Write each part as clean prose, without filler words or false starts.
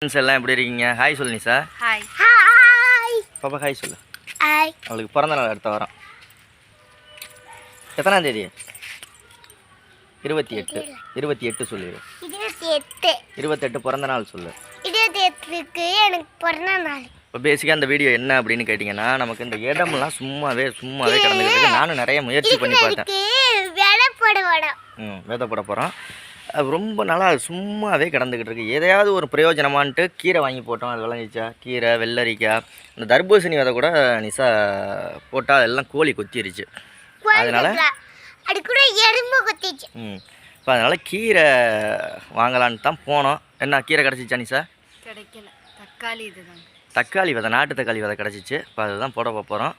Friends எல்லாம் எப்படி இருக்கீங்க? ஹாய் சொல்லு நிஷா. ஹாய் ஹாய் பாப்பா ஹாய் சொல்லு. ஹாய். அவளுக்கு பிறந்த நாள் அடுத்த வாரம். எத்தனாம் தேதி? 28. 28 சொல்லு. 28 பிறந்த நாள் சொல்லு. 28க்கு எனக்கு பிறந்த நாள். இப்போ பேசிக்காக அந்த வீடியோ என்ன அப்படின்னு கேட்டிங்கன்னா, நமக்கு இந்த இடமெல்லாம் சும்மாவே கிடந்துக்கிட்டு நானும் நிறைய முயற்சி பண்ணி பார்த்தேன். விதை போட போகிறோம். அது ரொம்ப நாளாக சும்மாவே கிடந்துக்கிட்டு இருக்குது. எதையாவது ஒரு பிரயோஜனமான்ட்டு கீரை வாங்கி போட்டோம், அது விளைஞ்சிச்சா. கீரை, வெள்ளரிக்காய், இந்த தர்பூசணி விதை கூட நிஷா போட்டால் அதெல்லாம் கோழி கொத்திருச்சு. அதனால் அது கூட எறும்பு கொத்திச்சு. இப்போ அதனால் கீரை வாங்கலான்னு தான் போனோம். என்ன கீரை கிடச்சிச்சா நிஷா? கிடைக்கல. தக்காளி இதுதான். தக்காளி விதை, நாட்டு தக்காளி விதை கிடச்சிச்சு. இப்போ அதுதான் போட போகிறோம்.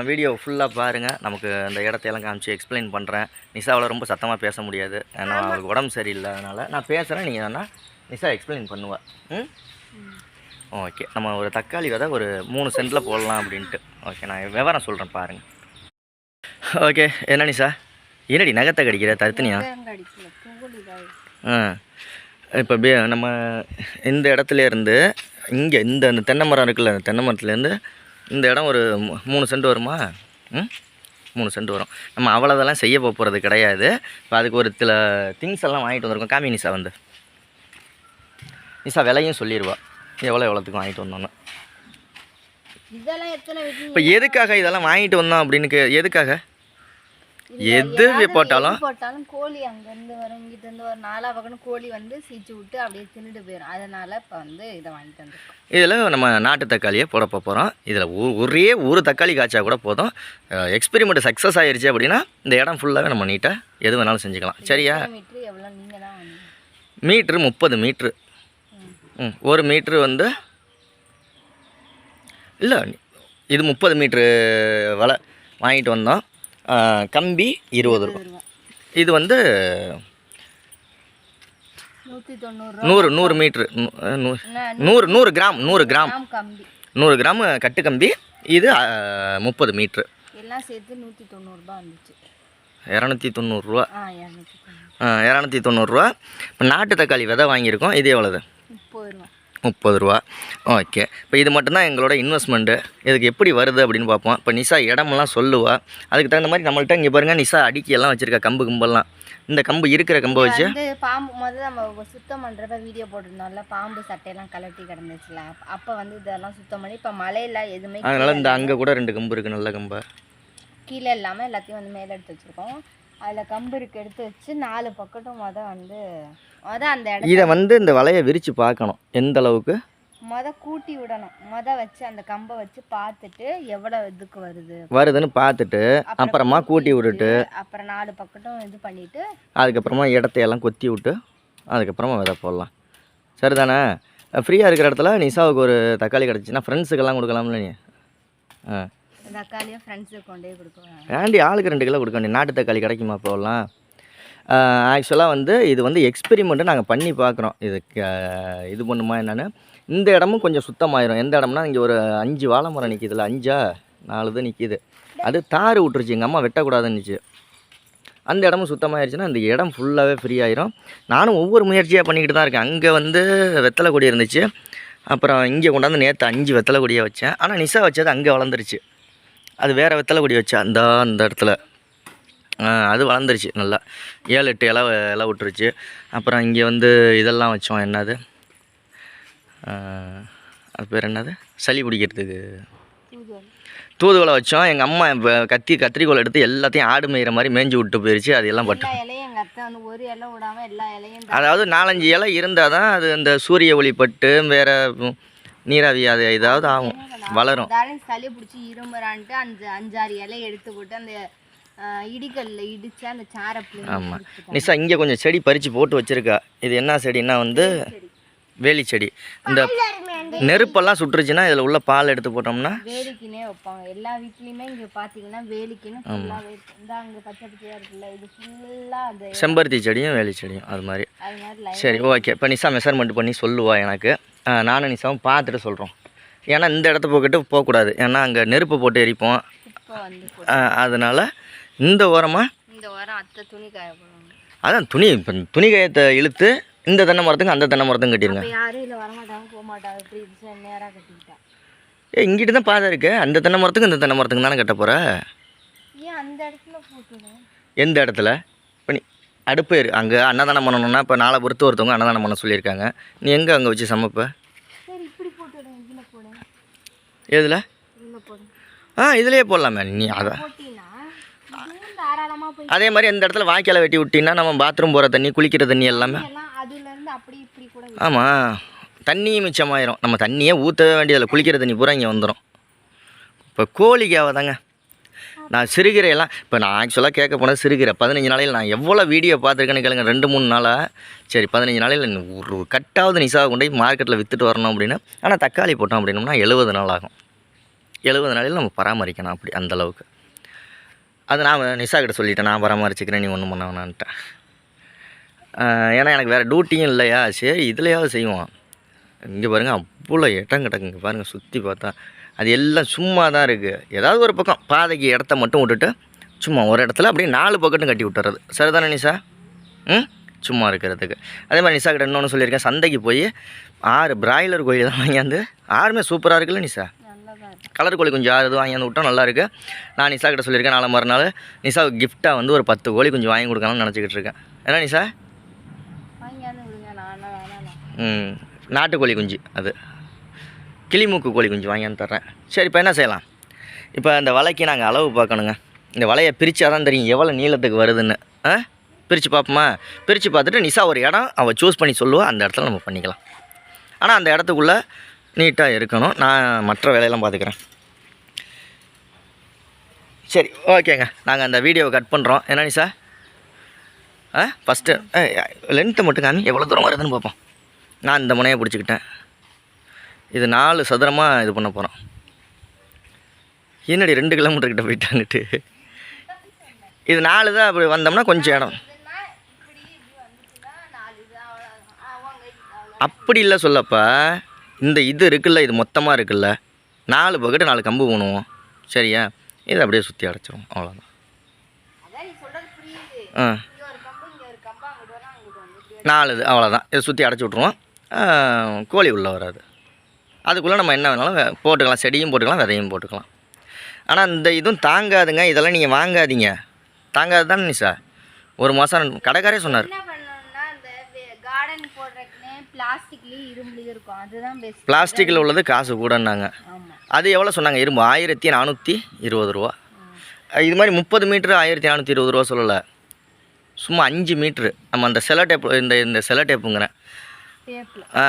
வீடியோ ஃபுல்லாக பாருங்கள். நமக்கு அந்த இடத்தையெல்லாம் காமிச்சு எக்ஸ்பிளைன் பண்ணுறேன். நிஷாவில் ரொம்ப சத்தமாக பேச முடியாது, ஏன்னா அவருக்கு உடம்பு சரியில்லை. அதனால் நான் பேசுகிறேன், நீங்கள் வேணால் நிஷா எக்ஸ்பிளைன் பண்ணுவேன். ஓகே, நம்ம ஒரு தக்காளி விதை ஒரு 3 சென்ட்டில் போடலாம் அப்படின்ட்டு. ஓகே, நான் விவரம் சொல்கிறேன் பாருங்கள். ஓகே, என்ன நிஷா என்னடி நகத்தை கடிக்கிற தருத்தனியா? இப்போ நம்ம இந்த இடத்துல இருந்து இங்கே இந்த தென்னை மரம் இருக்குல்ல, அந்த தென்னை மரத்துலேருந்து இந்த இடம் ஒரு 3 சென்ட் வருமா? 3 சென்ட் வரும். நம்ம அவ்வளோதெல்லாம் செய்ய போகிறது கிடையாது. இப்போ அதுக்கு ஒரு சில திங்ஸ் எல்லாம் வாங்கிட்டு வந்திருக்கோம். காமி நிஷா வந்து நிஷா விலையும் சொல்லிடுவா, எவ்வளோத்துக்கு வாங்கிட்டு வந்தோன்னு. இப்போ எதுக்காக இதெல்லாம் வாங்கிட்டு வந்தோம் அப்படின்னு எதுக்காக? எது போட்டாலும் கோழி அங்கேருந்து வரும், இங்கிட்டேருந்து ஒரு 4 பக்கம் கோழி வந்து சீச்சு விட்டு அப்படியே தின்னுட்டு போயிடும். அதனால் இப்போ வந்து இதை வாங்கிட்டு வந்துருக்கோம். இதில் நம்ம நாட்டு தக்காளியை போட போகிறோம். இதில் ஒரே ஒரு தக்காளி காய்ச்சா கூட போதும். எக்ஸ்பெரிமெண்ட் சக்ஸஸ் ஆகிருச்சு அப்படின்னா இந்த இடம் ஃபுல்லாகவே நம்ம நீட்டாக எது வேணாலும் செஞ்சுக்கலாம். சரியா? மீட்ரு எவ்வளோ நீங்கள் தான் மீட்ரு 30 மீட்ரு. ஒரு மீட்ரு வந்து இல்லை, இது 30 மீட்ரு வலை வாங்கிட்டு வந்தோம். கம்பி 20 ரூபா. இது வந்து 100 மீட்ரு 100 கிராம் 100 கிராம் கட்டு கம்பி. இது 30 மீட்ரு. எல்லாம் சேர்த்து 190 ரூபா வந்துச்சு. 290 ரூபா. 290 ரூபா. இப்போ நாட்டு தக்காளி விதை வாங்கியிருக்கோம். இது எவ்வளவு? 30 ரூபா. ஓகே, இப்போ இது மட்டும்தான் எங்களோட இன்வெஸ்ட்மெண்ட்டு. இதுக்கு எப்படி வருது அப்படின்னு பார்ப்போம். இப்போ நிஷா இடமெல்லாம் சொல்லுவா. அதுக்கு தகுந்த மாதிரி நம்மள்ட்ட இங்கே பாருங்கள், நிஷா அடுக்கியெல்லாம் வச்சுருக்கா. கம்பெல்லாம் இந்த கம்பு இருக்கிற கம்பை வச்சு பாம்பு முதல்ல நம்ம சுத்தம் பண்ணுறப்ப வீடியோ போட்டிருந்தோம்ல, பாம்பு சட்டையெல்லாம் கலட்டி கிடந்துச்சுல, அப்போ வந்து இதெல்லாம் சுத்தம் பண்ணி இப்போ மழையில் எதுவுமே. அதனால் இந்த அங்கே கூட 2 கம்பு இருக்குது, நல்ல கம்பை. கீழே இல்லாமல் எல்லாத்தையும் வந்து மேலே எடுத்து வச்சுருக்கோம். அதில் கம்பு எடுத்து வச்சு 4 பக்கட்டும் அந்த இடம் இதை வந்து இந்த வலையை விரித்து பார்க்கணும் எந்த அளவுக்கு. கூட்டி விடணும். வச்சு அந்த கம்பை வச்சு பார்த்துட்டு எவ்வளோ இதுக்கு வருதுன்னு பார்த்துட்டு அப்புறமா கூட்டி விட்டுட்டு அப்புறம் 4 பக்கட்டும் இது பண்ணிவிட்டு அதுக்கப்புறமா இடத்தையெல்லாம் கொத்தி விட்டு அதுக்கப்புறமா விதை போடலாம். சரிதானே? ஃப்ரீயாக இருக்கிற இடத்துல நிஷாவுக்கு ஒரு தக்காளி கிடச்சின்னா ஃப்ரெண்ட்ஸுக்கெல்லாம் கொடுக்கலாம்ல. நீ தக்காளியை ஃப்ரெண்ட்ஸுக்கு கொண்டே கொடுக்குவேன். ஆண்டி ஆளுக்கு 2 கிலோ கொடுக்க வேண்டிய நாட்டு தக்காளி கிடைக்குமா போகலாம்? ஆக்சுவலாக வந்து இது வந்து எக்ஸ்பெரிமெண்ட்டு நாங்கள் பண்ணி பார்க்குறோம். இது பண்ணுமா என்னென்னு. இந்த இடமும் கொஞ்சம் சுத்தமாயிரும். எந்த இடம்னா இங்கே ஒரு 5 வாழை மரம் நிற்கிதுல, 4 தான் நிற்கிது. அது தார் விட்டுருச்சு, எங்கள் அம்மா வெட்டக்கூடாதுன்னுச்சு. அந்த இடமும் சுத்தமாகிடுச்சுன்னா இந்த இடம் ஃபுல்லாகவே ஃப்ரீ ஆயிரும். நானும் ஒவ்வொரு முயற்சியாக பண்ணிக்கிட்டு தான் இருக்கேன். அங்கே வந்து வெத்தலை கொடி இருந்துச்சு. அப்புறம் இங்கே கொண்டாந்து நேற்று 5 வெத்தலை கொடியை வச்சேன். ஆனால் நிஷா வச்சது அங்கே வளர்ந்துருச்சு. அது வேறு வெத்தலை கொடி வச்சா அந்த இடத்துல அது வளர்ந்துருச்சு நல்லா. 7-8 இலை விட்டுருச்சு. அப்புறம் இங்கே வந்து இதெல்லாம் வச்சோம். என்னது அது பேர் என்னது, சளி பிடிக்கிறதுக்கு தூதுவளை வச்சோம். எங்கள் அம்மா இப்போ கத்திரிக்கோல் எடுத்து எல்லாத்தையும் ஆடு மேய்கிற மாதிரி மேய்ஞ்சி விட்டு போயிடுச்சு. அது எல்லாம் பட்டு அதாவது 4-5 இலை இருந்தால் தான் அது அந்த சூரிய ஒளி பட்டு வேறு நீராவி அது ஏதாவது ஆகும், வளரும். சளி பிடிச்சி இரும்புறான்ட்டு 5-6 இலை எடுத்து போட்டு அந்த இடிக்கல்ல இடிச்சு அந்த சாரப்பிள்ளை. ஆமாம் நிஷா இங்கே கொஞ்சம் செடி பறித்து போட்டு வச்சுருக்கா. இது என்ன செடின்னா வந்து வேலி செடி. இந்த நெருப்பெல்லாம் சுட்டுருச்சுன்னா இதில் உள்ள பால் எடுத்து போட்டோம்னா வேலிக்குன்னே வைப்பாங்க. எல்லா வீட்லேயுமே இங்கே பார்த்தீங்கன்னா வேலிக்குன்னு ஃபுல்லாகவே இந்த அங்கே பச்சை பச்சையாக இருக்குல்ல, இது ஃபுல்லாக அந்த செம்பருத்தி செடியும் வேலி செடியும் அது மாதிரி. சரி, ஓகே. இப்போ நிஷா மெஷர்மெண்ட் பண்ணி சொல்லுவா எனக்கு. நானும் நிஷாவும் பார்த்துட்டு சொல்கிறோம். ஏன்னா இந்த இடத்த போக்கிட்டு போகக்கூடாது, ஏன்னா அங்கே நெருப்பு போட்டு எரிப்போம். அதனால் இந்த ஓரமாக இந்த ஓரம் அத்தை துணி காய போடுவாங்க. அதான் துணி இப்போ துணி காயத்தை இழுத்து இந்த தென்னை மரத்துக்கு அந்த தென்னை மரத்துக்கும் கட்டிடுங்க. அப்ப யாரும் இதுல வரமாட்டாங்க போக மாட்டாங்க, இப்படி நேரா கட்டிக்கிட்டா. இங்கிட்டு தான் பாதை இருக்குது, அந்த தென்னை மரத்துக்கும் இந்த தென்னை மரத்துக்கும் தானே கட்ட போகிற. ஏன் அந்த இடத்துல போட்டுடும்? எந்த இடத்துல? இப்போ நீ அடுப்பு அங்கே அன்னதானம் பண்ணணும்னா இப்போ நாளை பொறுத்து ஒருத்தவங்க அன்னதானம் பண்ண சொல்லியிருக்காங்க. நீ எங்கே அங்கே வச்சு சமைப்ப? சரி இப்படி போட்டுடும், இதில் போடு. எதில்? இதில் போடு. இதுலேயே போடலாமே நீ. அதை போட்டினா தாராளமாக போய் அதே மாதிரி எந்த இடத்துல வாய்க்காலை வெட்டி விட்டின்னா நம்ம பாத்ரூம் போகிற தண்ணி, குளிக்கிற தண்ணி எல்லாமே. அதுலேருந்து அப்படி இப்படி கூட. ஆமாம், தண்ணியும் மிச்சமாயிரும். நம்ம தண்ணியே ஊற்றவே வேண்டியதில்லை, குளிக்கிற தண்ணி பூரா இங்கே வந்துடும். இப்போ கோழிக்காவை தாங்க நான் சிறுகீரையெல்லாம் இப்போ நான் ஆக்சுவலாக கேட்க போனது சிறுகீரை 15 நாளையில் நான் எவ்வளோ வீடியோ பார்த்துருக்கேன்னு கேளுங்க. 2-3 நாளாக. சரி 15 நாளையில் ஒரு கட்டாவது நிசாவை கொண்டு போய் மார்க்கெட்டில் விற்றுட்டு வரணும் அப்படின்னு. ஆனால் தக்காளி போட்டோம் அப்படின்னோம்னா 70 நாள் ஆகும். 70 நாளையில் நம்ம பராமரிக்கணும் அப்படி அந்தளவுக்கு. அது நான் நிசா கிட்ட சொல்லிட்டேன், நான் பராமரிச்சுக்கிறேன், நீ ஒன்றும் பண்ண வேணான்ட்டேன். ஏன்னா எனக்கு வேறு டியூட்டியும் இல்லையா. சரி இதுலையாவது செய்வோம். இங்கே பாருங்கள் அவ்வளோ இடம் கிடக்குங்க பாருங்கள், சுற்றி பார்த்தா அது எல்லாம் சும்மா தான் இருக்குது. ஏதாவது ஒரு பக்கம் பாதைக்கு இடத்த மட்டும் விட்டுட்டு சும்மா ஒரு இடத்துல அப்படியே 4 பக்கெட்டும் கட்டி விட்டுறது. சரிதானே நிசா? சும்மா இருக்கிறதுக்கு. அதே மாதிரி நிசா கிட்ட இன்னொன்று சொல்லியிருக்கேன், சந்தைக்கு போய் 6 பிராய்லர் கோழி தான் வாங்கியாந்து. 6மே சூப்பராக இருக்குல்ல நிசா? கலர் கோழி குஞ்சு 6 வாங்கியாந்து விட்டோம், நல்லாயிருக்கு. நான் நிசா கிட்ட சொல்லியிருக்கேன், நாளை மறுநாள் நிசாவுக்கு கிஃப்ட்டாக வந்து ஒரு 10 கோழி குஞ்சு வாங்கி கொடுக்கலாம்னு நினச்சிக்கிட்டு இருக்கேன். ஏன்னா நிசா? நாட்டுக்கோழி குஞ்சு, அது கிளிமூக்கு கோழி குஞ்சு வாங்கியாந்து தர்றேன். சரி இப்போ என்ன செய்யலாம்? இப்போ இந்த வலைக்கு நாங்கள் அளவு பார்க்கணுங்க. இந்த வலையை பிரித்தா தான் தெரியும் எவ்வளோ நீளத்துக்கு வருதுன்னு. பிரித்து பார்ப்போமா? பிரித்து பார்த்துட்டு நிசா ஒரு இடம் அவள் சூஸ் பண்ணி சொல்லுவாள், அந்த இடத்துல நம்ம பண்ணிக்கலாம். ஆனால் அந்த இடத்துக்குள்ளே நீட்டாக இருக்கணும். நான் மற்ற வேலையெல்லாம் பார்த்துக்கிறேன். சரி ஓகேங்க, நாங்கள் அந்த வீடியோவை கட் பண்ணுறோம். என்ன நிசா? ஃபஸ்ட்டு லென்த்தை மட்டும் காமி, எவ்வளோ தூரம் வருதுன்னு பார்ப்போம். நான் இந்த முனையை பிடிச்சிக்கிட்டேன். இது 4 சதுரமாக இது பண்ண போகிறோம். என்னடி 2 கிலோமீட்டர் கிட்ட போயிட்டான்னுட்டு. இது 4 தான். அப்படி வந்தோம்னா கொஞ்சம் இடம் அப்படி இல்லை சொல்லப்பா. இந்த இது இருக்குல்ல, இது மொத்தமாக இருக்குல்ல, 4 பக்கெட்டு 4 கம்பு போணுவோம். சரியா? இதை அப்படியே சுற்றி அடைச்சிரும், அவ்வளோதான். 4 இது அவ்வளோதான். இதை சுற்றி அடைச்சி விட்ருவோம். கோழி உள்ளே வராது. அதுக்குள்ளே நம்ம என்ன வேணாலும் போட்டுக்கலாம், செடியும் போட்டுக்கலாம், விதையும் போட்டுக்கலாம். ஆனால் இந்த இதுவும் தாங்காதுங்க. இதெல்லாம் நீங்கள் வாங்காதீங்க, தாங்காது தானே நிசா? 1 மாதம் கடைக்காரே சொன்னார். பிளாஸ்டிக்கில் உள்ளது காசு கூடன்னாங்க. அது எவ்வளோ சொன்னாங்க? இரும்பு 1420 ரூபா. இது மாதிரி 30 மீட்ரு 1420 ரூபா சொல்லலை, சும்மா 5 மீட்ரு. நம்ம அந்த செலோ டேப்பு, இந்த செலோ டேப்புங்கிறேன்,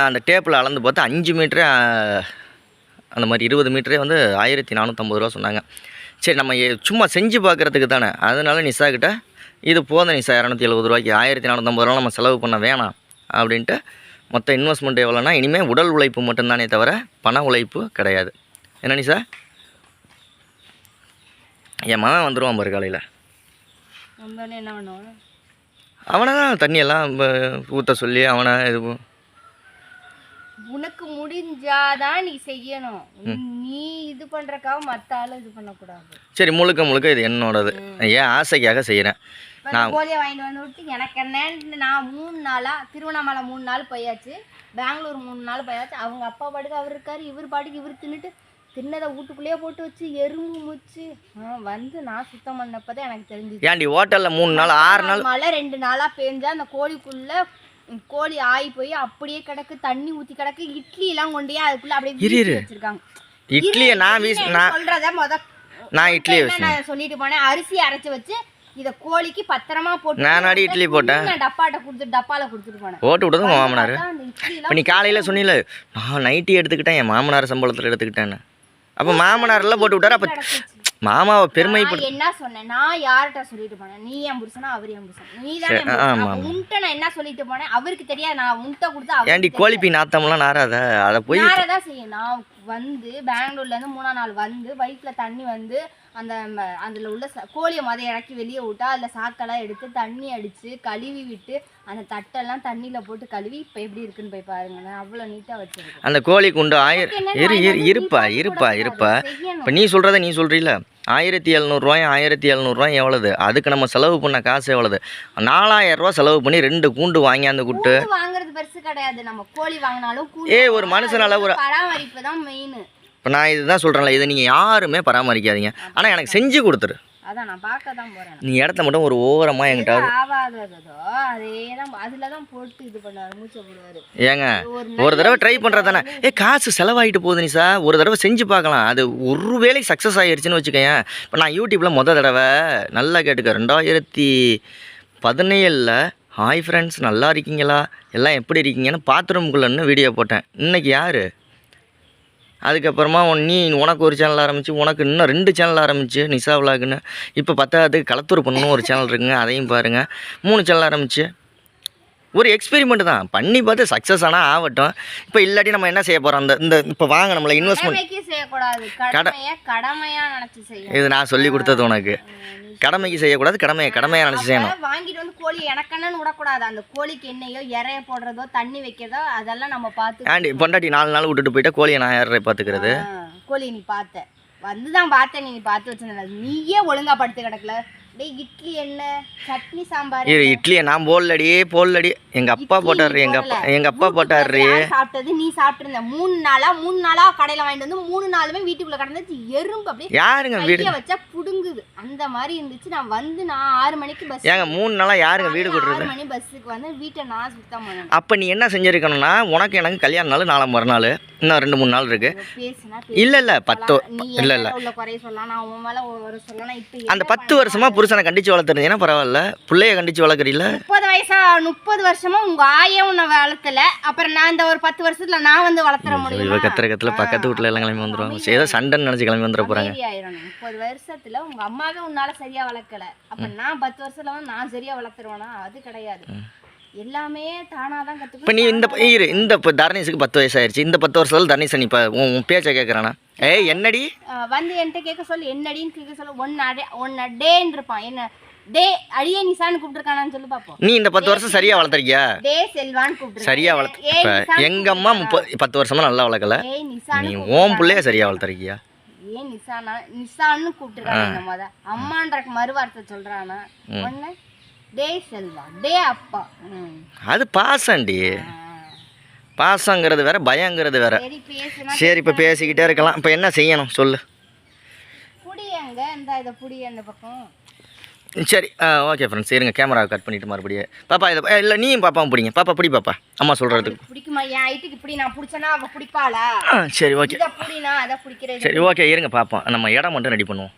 அந்த டேப்பில் அளந்து பார்த்தா 5 மீட்டரே அந்த மாதிரி 20 மீட்டரே வந்து 1450 ரூபா சொன்னாங்க. சரி நம்ம சும்மா செஞ்சு பார்க்குறதுக்கு தானே, அதனால நிசா கிட்ட இது போதும் நிசா 270 ரூபாய்க்கு 1450 ரூபா நம்ம செலவு பண்ண வேணாம் அப்படின்ட்டு. மொத்த இன்வெஸ்ட்மெண்ட் எவ்வளோனா இனிமேல் உடல் உழைப்பு மட்டும்தானே தவிர பண உழைப்பு கிடையாது. என்ன நிசா? என் மகன் வந்துடுவான் பாரு காலையில். என்ன பண்ணுவான்? அவனை தான் தண்ணியெல்லாம் ஊற்ற சொல்லி அவனை இது உனக்கு முடிஞ்சாதான் நீ செய்யணும். நீ இது பண்றக்காக மற்ற ஆளு இது பண்ணக்கூடாது. சரி முழுக்க இது என்னோடது, ஏன் ஆசைக்காக செய்கிறேன். நான் கோழியை வாங்கிட்டு வந்து விட்டு எனக்கு என்ன, நான் 3 நாளாக திருவண்ணாமலை 3 நாள் போயாச்சு, பெங்களூர் 3 நாள் போயாச்சு. அவங்க அப்பா பாட்டுக்கு அவர் இருக்காரு, இவர் பாட்டுக்கு இவர் தின்னுட்டு தின்னதை வீட்டுக்குள்ளேயே போட்டு வச்சு எறும்பு முச்சு வந்து நான் சுத்தம் பண்ணப்பதான் எனக்கு தெரிஞ்சுது. ஏன்டி ஹோட்டலில் 3 நாள் 6 நாள் மழை 2 நாளாக பெஞ்சா அந்த கோழிக்குள்ளே கோழி ஆகி போய் அப்படியே கிடக்கு, தண்ணி ஊற்றி கிடக்கு. இட்லி எல்லாம் கொண்டே அதுக்குள்ளே அப்படியே வச்சிருக்காங்க. இட்லியை நான் சொல்கிறத நான் இட்லி நான் சொல்லிட்டு போனேன், அரிசி அரைச்சி வச்சு இதை கோழிக்கு பத்திரமா போட்டு நான் இட்லி போட்டேன். நான் டப்பாவில் கொடுத்துட்டு போனேன். போட்டு விட்டது உங்கள் மாமனார். இப்போ நீ காலையில் சொன்னீல நான் நைட்டி எடுத்துக்கிட்டேன், என் மாமனார் சம்பளத்தில் எடுத்துக்கிட்டேன்னு. அப்போ மாமனாரெல்லாம் போட்டு விட்டாரு. அப்போ மாமாவை பெருமைப்படு. என்ன சொன்னேன் நான்? யார்கிட்ட சொல்லிட்டு போனேன்? நீ என் புருஷனா அவர் என் புருஷன்? நீ தானே உன்ட்ட நான் என்ன சொல்லிட்டு போனேன்? அவருக்கு தெரியாது. நான் உன்ட்ட கொடுத்தா ஏன்டி கோழிப்பி நாத்தம்லாம் நாராத, அதை போய் நாரதான் செய்யும். நான் வந்து பெங்களூர்லேருந்து 3ஆம் நாள் வந்து பைக்கில் தண்ணி வந்து அதில் உள்ள கோழியை இறக்கி வெளியே விட்டா அதில் சாக்கெல்லாம் எடுத்து தண்ணி அடித்து கழுவி விட்டு அந்த தட்டெல்லாம் தண்ணியில் போட்டு கழுவி இப்போ எப்படி இருக்குன்னு போய் பாருங்க. அவ்வளோ நீட்டாக வச்சிருக்கேன். அந்த கோழி குண்டு இருப்பா இப்போ நீ சொல்கிறத நீ சொல்கிறீல, 1700 1700 எவ்வளவு? அதுக்கு நம்ம செலவு பண்ண காசு எவ்வளவு? 4000 ரூபா செலவு பண்ணி 2 கூண்டு வாங்கியாந்து கூட்டு. கூண்டு வாங்குறது பெருசு கிடையாது. நம்ம கோழி வாங்கினாலும் ஒரு மனுஷனால ஒரு பராமரிப்பு தான் மெயின். இப்போ நான் இதுதான் சொல்கிறேன்ல, இதை நீங்கள் யாருமே பராமரிக்காதீங்க. ஆனால் எனக்கு செஞ்சு கொடுத்துரு. அதான் நான் பார்க்க தான் போகிறேன். நீ இடத்த மட்டும் ஒரு ஓரமாக என்கிட்ட ஆவாததோ அதே தான் அதில் தான் போட்டு இது பண்ணுவார், மூச்சை போடுவார். ஏங்க ஒரு தடவை ட்ரை பண்ணுறது தானே. காசு செலவாகிட்டு போகுது நிஷா, ஒரு தடவை செஞ்சு பார்க்கலாம். அது ஒரு வேலைக்கு சக்ஸஸ் ஆகிடுச்சின்னு வச்சுக்கேன். இப்போ நான் யூடியூப்பில் தடவை நல்லா கேட்டுக்க 2017 ஹாய் ஃப்ரெண்ட்ஸ் நல்லா இருக்கீங்களா, எல்லாம் எப்படி இருக்கீங்கன்னு பாத்ரூம்குள்ளேன்னு வீடியோ போட்டேன். இன்றைக்கி யார்? அதுக்கப்புறமா உனக்கு ஒரு சேனல் ஆரம்பிச்சு, உனக்கு இன்னும் 2 சேனல் ஆரம்பிச்சு நிஷா விலாகுன்னு. இப்போ பத்தாவதுக்கு களத்தூர் பொண்ணுன்னு ஒரு சேனல் இருக்குங்க, அதையும் பாருங்கள். 3 சேனல் ஆரம்பிச்சு. ஒரு எக்ஸ்பெரிமெண்ட் தான், பண்ணி பார்த்து சக்ஸஸ் ஆனால் ஆகட்டும். இப்போ இல்லாட்டி நம்ம என்ன செய்ய போகிறோம்? இந்த இப்போ வாங்க நம்மளை இன்வெஸ்ட்மெண்ட் செய்யக்கூடாது, கடமையாக நினச்சி செய்யணும். இது நான் சொல்லி கொடுத்தது உனக்கு. கடமைக்கு செய்யக்கூடாது, கடமையாக நினச்சி செய்யணும். வாங்கிட்டு வந்து கோழி எனக்கன்னு விடக்கூடாது. அந்த கோழிக்கு என்னையோ இறைய போடுறதோ தண்ணி வைக்கிறதோ அதெல்லாம் நம்ம பார்த்து. ஆண்டி பொண்டாட்டி 4 நாள் விட்டுட்டு போயிட்டா கோழியை நான் யாரை பார்த்துக்கிறது? கோழி நீ பார்த்த வந்துதான் பார்த்தேன், நீ பார்த்து வச்சிருந்த. நீயே ஒழுங்கா படுத்து கிடக்கல. டேய் இட்லி என்ன சட்னி சாம்பார்? இட்லியை நான் போடலடி எங்க அப்பா போட்டாரு. எங்க அப்பா போட்டாரு. சாப்பிட்டது நீ சாப்பிட்டுருந்த. 3 நாளா கடையில வாங்கிட்டு வந்து 3 நாளுமே வீட்டுக்குள்ள கடந்துச்சு எறும்பு. அப்படியே யாருங்க வீடு வச்சா புடுங்குது அந்த மாதிரி இருந்துச்சு. நான் 6 மணிக்கு பஸ். ஏங்க 3 நாளா யாருங்க வீடு கூட்டுறது? 6 மணி பஸ்ஸுக்கு வந்து வீட்டை நான் சுத்தம் பண்ணேன். அப்ப நீ என்ன செஞ்சிருக்கணும்னா, உனக்கு எனக்கு கல்யாண நாள் நாளை மறுநாள், இன்னும் 2-3 நாள் இருக்கு. இல்ல 10 இல்ல உள்ள குறைய சொல்லலாம், நான் உன் மேல ஒரு சொல்லலாம். இப்ப அந்த 10 வருஷமா புருஷனை கண்டிச்சு வளர்த்துறீங்கன்னா பரவாயில்ல, பிள்ளைய கண்டிச்சு வளர்க்குறீல. 30 வருஷமா உங்க ஆயே உன்னை வளர்த்தல, அப்புறம் நான் இந்த ஒரு 10 வருஷத்துல நான் வந்து வளர்த்துற முடியும். இவ கத்திரத்துல பக்கத்து வீட்டுல எல்லாம் கிளம்பி வந்துருவாங்க. ஏதோ சண்டைன்னு நினைச்சு கிளம்பி வந்துட போறாங்க. 30 வருஷத்துல உங்க அம்மாவே உன்னால சரியா வளர்க்கல, அப்ப நான் 10 வருஷத்துல வந்து நான் சரியா வளர்த்துருவேனா? அது கிடையாது. எல்லாமே தானாதான் கத்துக்கணும். இப்போ நீ இந்த தர்ணேஷுக்கு 10 வயசு ஆயிடுச்சு. இந்த 10 வருஷத்துல தர்ணேஷ் நீ இப்போ உன் பேச்சை கேட்குறானா? என்னடி வந்து என்கிட்ட கேட்க சொல்லு, என்னடின்னு கேட்க சொல்லு. ஒன்னு டேன்னு இருப்பான். என்ன டே அடியே நிசான்னு கூப்பிட்டுருக்கானான்னு சொல்லி பார்ப்போம். நீ இந்த 10 வருஷம் சரியா வளர்த்துருக்கியா? டே செல்வான்னு கூப்பிட்டு சரியா வளர்த்து. எங்க அம்மா 10 வருஷமா நல்லா வளர்க்கல. நீ ஓம் பிள்ளைய சரியா வளர்த்துருக்கியா? ஏன் நிசான்னு கூப்பிட்டுருக்காங்க. அம்மான்ற மறுவார்த்தை சொல்றானா? ஒன்னு டே செல்வா, டே அப்பா. அது பாசண்டி. பாசங்கிறது வேற, பயங்கிறது வேற. சரி இப்போ பேசிக்கிட்டே இருக்கலாம். இப்போ என்ன செய்யணும் சொல்லு. புடியங்க இந்த இதை புடிய அந்த பக்கம். சரி ஓகே ஃப்ரெண்ட்ஸ், இருங்க கேமராவை கட் பண்ணிவிட்டு மறுபடியும். பாப்பா இதை இல்லை நீயும் பாப்பாவும் பிடிங்க. பாப்பா பிடி பாப்பா, அம்மா சொல்கிறதுக்கு. பிடிக்குமா? என் ஐட்டுக்கு இப்படி நான் பிடிச்சேன்னா அவள் பிடிப்பாளா? சரி ஓகே. பிடினா அதை பிடிக்கிறேன். சரி ஓகே இருங்க பார்ப்போம். நம்ம இடம் மட்டும் ரெடி பண்ணுவோம்.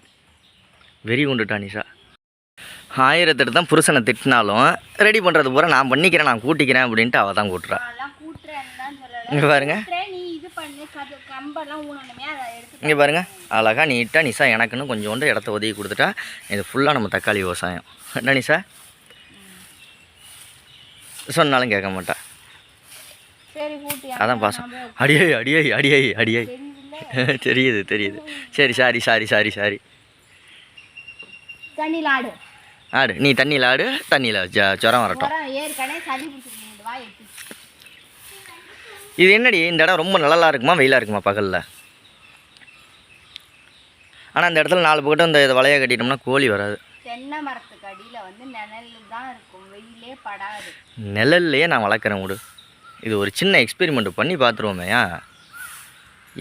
வெறி உண்டுட்டா நிஷா. 1008 தான் புருஷனை திட்டினாலும் ரெடி பண்ணுறது பூரா நான் பண்ணிக்கிறேன், நான் கூட்டிக்கிறேன் அப்படின்ட்டு அவள் தான் கூட்டுறா. இங்கே பாருங்க, இங்கே பாருங்க, அழகாக நீட்டாக நிஷா எனக்குன்னு கொஞ்சோண்டு இடத்த ஒதுக்கி கொடுத்துட்டா. இது ஃபுல்லாக நம்ம தக்காளி விவசாயம். என்ன நிஷா சொன்னாலும் கேட்க மாட்டா. அதான் பாசம். அடியை அடியை அடியை அடியை தெரியுது தெரியுது. சரி சாரி சாரி சாரி சாரி. தண்ணியில் ஆடு ஆடு, நீ தண்ணியில் ஆடு, தண்ணியில் ஜுரம் வரட்டும். இது என்னடி இந்த இடம் ரொம்ப நல்லா இருக்குமா வெயிலாக இருக்குமா பகலில்? ஆனால் இந்த இடத்துல 4 பக்கட்டும் இந்த வலையை கட்டிட்டோம்னா கோழி வராது. தென்னை மரத்துக்கு அடியில் வந்து நிழல் தான் இருக்கும், வெயிலே படாது. நிழல்லையே நான் வளர்க்குறேன் விடு. இது ஒரு சின்ன எக்ஸ்பெரிமெண்ட் பண்ணி பார்த்துருவோமேயா.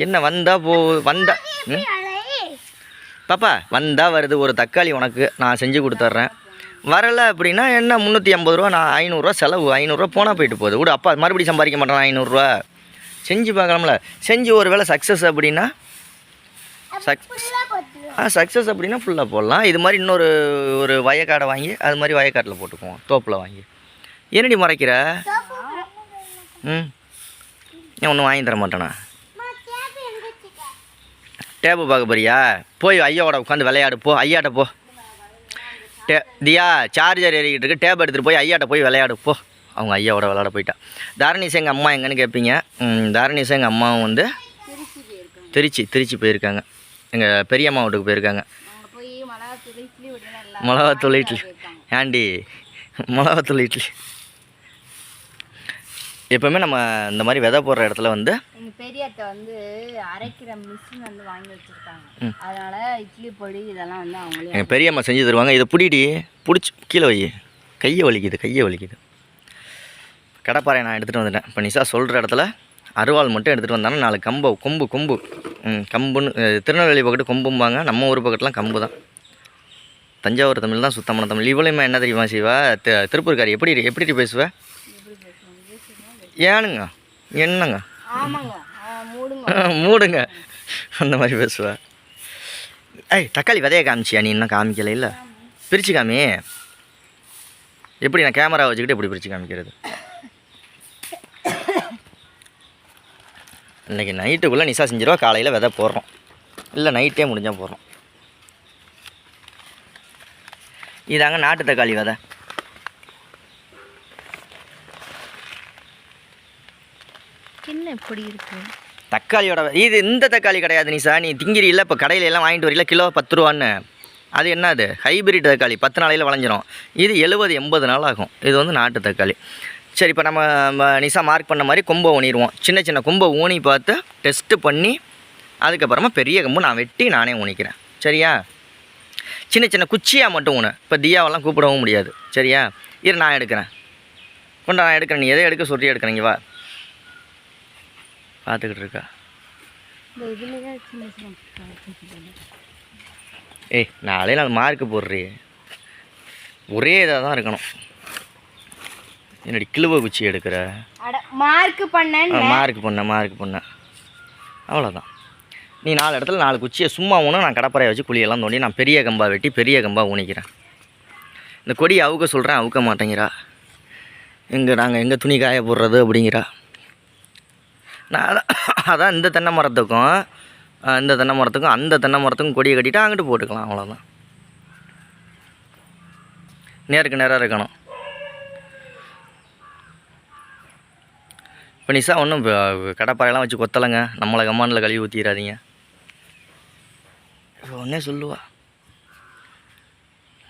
என்ன வந்தா பாப்பா வந்தா வருது. ஒரு தக்காளி உனக்கு நான் செஞ்சு கொடுத்துட்றேன். வரலை அப்படின்னா என்ன 350 ரூபா, நான் 500 ரூபா செலவு. 500 ரூபா போனால் போயிட்டு போகுது விடு. அப்பா மறுபடியும் சம்பாதிக்க மாட்டேன் 500 ரூபா. செஞ்சு பார்க்கலாம்ல. செஞ்சு ஒரு வேளை சக்ஸஸ் அப்படின்னா சக்ஸஸ் அப்படின்னா ஃபுல்லாக போடலாம். இது மாதிரி ஒரு வயக்காடை வாங்கி அது மாதிரி வயக்காட்டில் போட்டுக்குவோம், தோப்பில் வாங்கி. என்னடி மறைக்கிற? ஏன் ஒன்றும் வாங்கி தர மாட்டேனா? டேப்பு பார்க்க போறியா? போய் ஐயாவோட உட்காந்து விளையாடு போ. ஐயாட்ட போ. தியா சார்ஜர் ஏறிக்கிட்டு இருக்கு, டேப் எடுத்துகிட்டு போய் ஐயாட்ட போய் விளையாடு போ. அவங்க ஐயாவோட விளையாட போயிட்டா. தாரணிஸ் எங்கள் அம்மா எங்கன்னு கேட்பீங்க. தாரணிஸ் எங்கள் அம்மாவும் வந்து திருச்சி போயிருக்காங்க. எங்கள் பெரியம்மா வீட்டுக்கு போயிருக்காங்க. மிளகாத்தூள் இட்லி. ஏண்டி மிளகாத்தூள் இட்லி எப்போவுமே நம்ம இந்த மாதிரி விதை போடுற இடத்துல வந்து எங்கள் பெரியத்தை வந்து அரைக்கிற மிஷின் வந்து வாங்கி வச்சுருக்காங்க. அதனால் இட்லி பொடி இதெல்லாம் வந்து அவங்களே எங்கள் பெரியம்மா செஞ்சு தருவாங்க. இதை பிடிச்சி கீழே வை, கையை வலிக்குது. கடப்பாறை நான் எடுத்துகிட்டு வந்துட்டேன். இப்போ நிஷா சொல்கிற இடத்துல அருவாள் மட்டும் எடுத்துகிட்டு வந்தாலும் 4 கொம்பு கம்புன்னு திருநெல்வேலி பக்கத்து கொம்பும்பாங்க, நம்ம ஊர் பக்கத்துலாம் கம்பு தான். தஞ்சாவூர் தமிழ் தான் சுத்தமான தமிழ். இவ்வளவுமே என்ன தெரியுமா செய்வா? திருப்பூர்காரி எப்படி பேசுவேன்? ஏனுங்க என்னங்க ஆமாங்க மூடுங்க அந்த மாதிரி பேசுவேன். தக்காளி விதைய காமிச்சியா? நீ இன்னும் காமிக்கல. இல்லை பிரித்து காமி. எப்படி நான் கேமரா வச்சுக்கிட்டு எப்படி பிரித்து காமிக்கிறது? இன்றைக்கி நைட்டுக்குள்ளே நிஷா செஞ்சிருவா. காலையில் விதை போடுறோம், இல்லை நைட்டே முடிஞ்சால் போடுறோம். இதாங்க நாட்டு தக்காளி விதை. என்ன இப்படி இருக்கு தக்காளியோட இது இந்த தக்காளி கிடையாது நிஷா. நீ திங்கிரி இல்லை இப்போ கடையில எல்லாம் வாங்கிட்டு வரல கிலோ 10 ரூபான்னு. அது என்னது ஹைபிரிட் தக்காளி, 10 நாளையில் விளைஞ்சிரும். இது 70-80 நாள் ஆகும். இது வந்து நாட்டு தக்காளி. சரி, இப்போ நம்ம நிஷா மார்க் பண்ண மாதிரி கொம்பை ஊனிடுவோம். சின்ன கொம்பை ஊனி பார்த்து டெஸ்ட்டு பண்ணி அதுக்கப்புறமா பெரிய கொம்பு நான் வெட்டி நானே ஊனிக்கிறேன். சரியா? சின்ன குச்சியாக மட்டும் ஊனு. இப்போ தியாவெல்லாம் கூப்பிடவும் முடியாது. சரியா? இரு நான் எடுக்கிறேன். நான் எடுக்கிறேன். நீ எதை எடுக்க சொல்லி எடுக்கிறீங்க? வா பார்த்துக்கிட்டு இருக்கா. நாளே நாள் மார்க்கு போடுறே. ஒரே இதாக தான் இருக்கணும். என்னடி கிழுவ குச்சி எடுக்கிற? மார்க் பண்ண அவ்வளோதான். நீ 4 இடத்துல 4 குச்சியை சும்மா ஊனும். நான் கடப்பறையை வச்சு குழியெல்லாம் தோண்டி நான் பெரிய கம்பா வெட்டி பெரிய கம்பா ஊனிக்கிறேன். இந்த கொடி அவுக்க சொல்கிறேன், அவுக்க மாட்டேங்கிறா. நாங்கள் எங்கே துணி காய போடுறது அப்படிங்கிறா. நான் அதான் இந்த தென்னை மரத்துக்கும் அந்த தென்னை மரத்துக்கும் கொடியை கட்டிட்டு அங்கிட்டு போட்டுக்கலாம். அவ்வளோதான். நேருக்கு நேராக இருக்கணும். இப்போ நிஷா ஒன்றும் கடப்பாறையெல்லாம் வச்சு கொத்தலைங்க. நம்மளை கம்மானில் கழுவி ஊற்றிடாதீங்க. ஒன்றே சொல்லுவா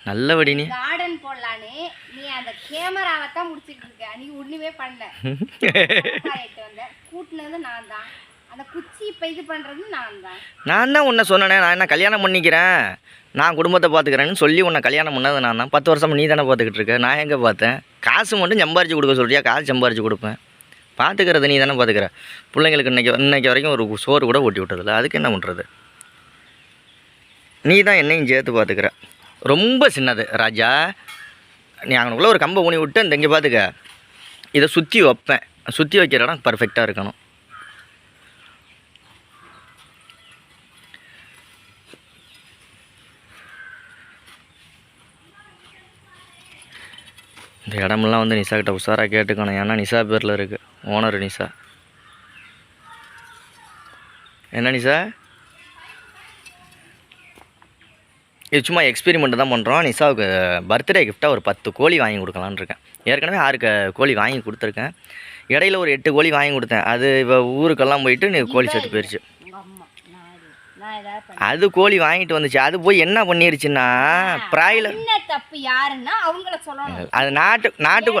நல்லபடி. நீ கார்டன் போடலானே, நீ அந்த கேமராவை தான் முடிச்சிட்டு இருக்க. நீ ஒண்ணுமே பண்ணல. கூட்டினது நான் தான், அந்த குச்சி இப்போ இது பண்ணுறது நான் தான் உன்னை சொன்னேனே. நான் என்ன கல்யாணம் பண்ணிக்கிறேன், நான் குடும்பத்தை பார்த்துக்கிறேன்னு சொல்லி உன்னை கல்யாணம் பண்ணது நான் தான். 10 வருஷம் நீ தானே பார்த்துக்கிட்டு இருக்க. நான் எங்கே பார்த்தேன்? காசு மட்டும் சம்பாரிச்சு கொடுக்க சொல்றியா? காசு சம்பாரிச்சு கொடுப்பேன். பார்த்துக்கிறது நீ தானே பார்த்துக்கிற. பிள்ளைங்களுக்கு இன்னைக்கு வரைக்கும் ஒரு சோறு கூட ஓட்டி விட்டதில்ல. அதுக்கு என்ன பண்ணுறது? நீ தான் என்னையும் சேர்த்து பார்த்துக்கிற. ரொம்ப சின்னது ராஜா. நீ அங்கனுக்குள்ளே ஒரு கம்பை ஊனி விட்டு இந்த இங்கே பார்த்துக்க. இதை சுற்றி வைப்பேன். சுற்றி வைக்கிற இடம் பர்ஃபெக்டாக இருக்கணும். இந்த இடமெல்லாம் வந்து நிஷா கிட்ட உஷாராக கேட்டுக்கணும். ஏன்னா நிஷா பேரில் இருக்குது. ஓனர் நிஷா. என்ன நிஷா? இது சும்மா எக்ஸ்பெரிமெண்ட் தான் பண்ணுறோம். நிஷாவுக்கு பர்த்டே கிஃப்டாக ஒரு 10 கோழி வாங்கி கொடுக்கலான்னு இருக்கேன். ஏற்கனவே 6 கோழி வாங்கி கொடுத்துருக்கேன். இடையில ஒரு 8 கோழி வாங்கி கொடுத்தேன். அது இப்போ ஊருக்கெல்லாம் போயிட்டு நீ கோழி செத்து போயிடுச்சு. அது கோழி வாங்கிட்டு வந்துச்சு. அது போய் என்ன பண்ணிருச்சுன்னா பிராய்லர். தப்பு யாருன்னா அவங்கள சொல்லணும். அது நாட்டு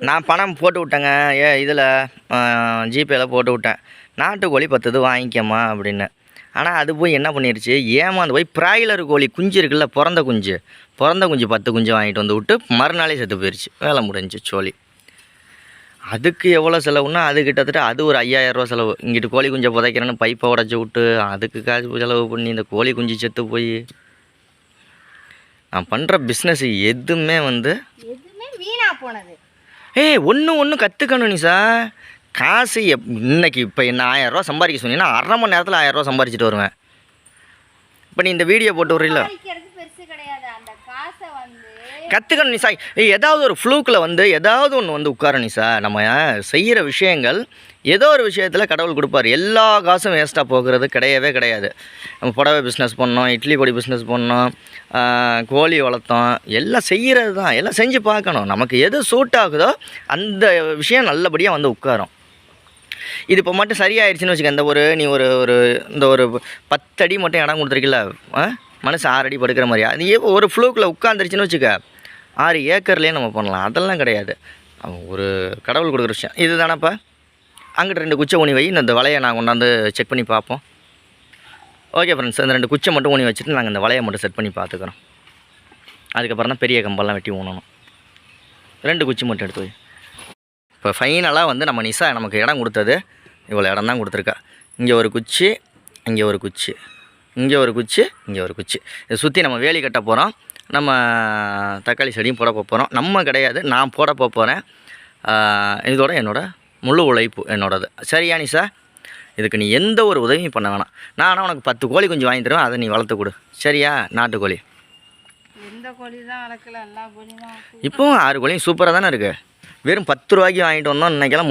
நான் பணம் போட்டு விட்டேங்க. இதில் ஜிபேயில் போட்டு விட்டேன். நாட்டுக்கோழி 10 இது வாங்கிக்கம்மா அப்படின்னு. ஆனால் அது போய் என்ன பண்ணிருச்சு, ஏமாந்து போய் பிராய்லர் கோழி குஞ்சு இருக்குல்ல, பிறந்த குஞ்சு 10 குஞ்சு வாங்கிட்டு வந்து விட்டு மறுநாளே செத்து போயிடுச்சு. வேலை முடிஞ்சு சோழி. அதுக்கு எவ்வளோ செலவுன்னா அது கிட்டத்தட்ட அது ஒரு 5000 ரூபா செலவு. இங்கிட்டு கோழி குஞ்சை புதைக்கிறேன்னு பைப்பை உடச்சி விட்டு அதுக்கு காசு செலவு பண்ணி இந்த கோழி குஞ்சு செத்து போய் நான் பண்ணுற பிஸ்னஸ் எதுவுமே வீணாக போனது. ஒன்று கற்றுக்கணும் நிஷா. காசு இன்னைக்கு இப்போ என்ன 1000 ரூபா சம்பாதிக்க சொன்னீங்கன்னா 1/2 மணி நேரத்தில் 1000 ரூபா சம்பாதிச்சிட்டு வருவேன். இப்போ நீ இந்த வீடியோ போட்டு வரல கற்றுக்கணும் நிஷா. ஏதாவது ஒரு ஃப்ளூக்கில் வந்து ஏதாவது ஒன்று வந்து உட்கார நிஷா. நம்ம செய்கிற விஷயங்கள் ஏதோ ஒரு விஷயத்தில் கடவுள் கொடுப்பார். எல்லா காசும் வேஸ்ட்டாக போகிறது கிடையாது. நம்ம புடவை பிஸ்னஸ் பண்ணோம், இட்லி பொடி பிஸ்னஸ் பண்ணோம், கோழி வளர்த்தோம், எல்லாம் செய்கிறது தான். எல்லாம் செஞ்சு பார்க்கணும். நமக்கு எது சூட் ஆகுதோ அந்த விஷயம் நல்லபடியாக வந்து உட்காரும். இது இப்போ மட்டும் சரியாயிடுச்சுன்னு வச்சுக்க. நீ இந்த ஒரு 10 அடி மட்டும் இடம் கொடுத்துருக்கில்ல, மனசு 6 அடி படுக்கிற மாதிரி. அது ஒரு ஃப்ளூக்கில் உட்காந்துருச்சுன்னு வச்சுக்க 6 ஏக்கர்லேயே நம்ம பண்ணலாம். அதெல்லாம் கிடையாது. ஒரு கடவுள் கொடுக்குற விஷயம் இது தானேப்பா. அங்கிட்ட 2 குச்சை ஊனி வை, இந்த வலையை நான் கொண்டாந்து செக் பண்ணி பார்ப்போம். ஓகே ஃப்ரெண்ட்ஸ், அந்த 2 குச்சை மட்டும் ஊனி வச்சுட்டு நாங்கள் இந்த வலையை மட்டும் செட் பண்ணி பார்த்துக்குறோம். அதுக்கப்புறம் தான் பெரிய கம்பெல்லாம் வெட்டி ஊனணும். 2 குச்சி மட்டும் எடுத்து வை. இப்போ ஃபைனலாக வந்து நம்ம நிஷா நமக்கு இடம் கொடுத்தது இவ்வளோ இடம் தான் கொடுத்துருக்கா. இங்கே ஒரு குச்சி, இங்கே ஒரு குச்சி, இங்கே ஒரு குச்சி, இங்கே ஒரு குச்சி. இதை சுற்றி நம்ம வேலி கட்ட போகிறோம். நம்ம தக்காளி செடியும் போட போகிறோம். நம்ம கிடையாது, நான் போட போகிறேன். இதோட என்னோடய முழு உழைப்பு என்னோடது. சரியா நிஷா? இதுக்கு நீ எந்த ஒரு உதவியும் பண்ண வேணாம். நான் ஆனால் உனக்கு 10 கோழி குஞ்சு வாங்கி தருவேன், அதை நீ வளர்த்து கொடு. சரியா? நாட்டுக்கோழி எந்த கோழி தான் வளர்க்கல, எல்லா கோழியும் இப்போவும் 6 கோழியும் சூப்பராக தானே இருக்குது. வெறும் 10 ரூபாய்க்கு வாங்கிட்டு வந்தோம். இன்றைக்கெல்லாம்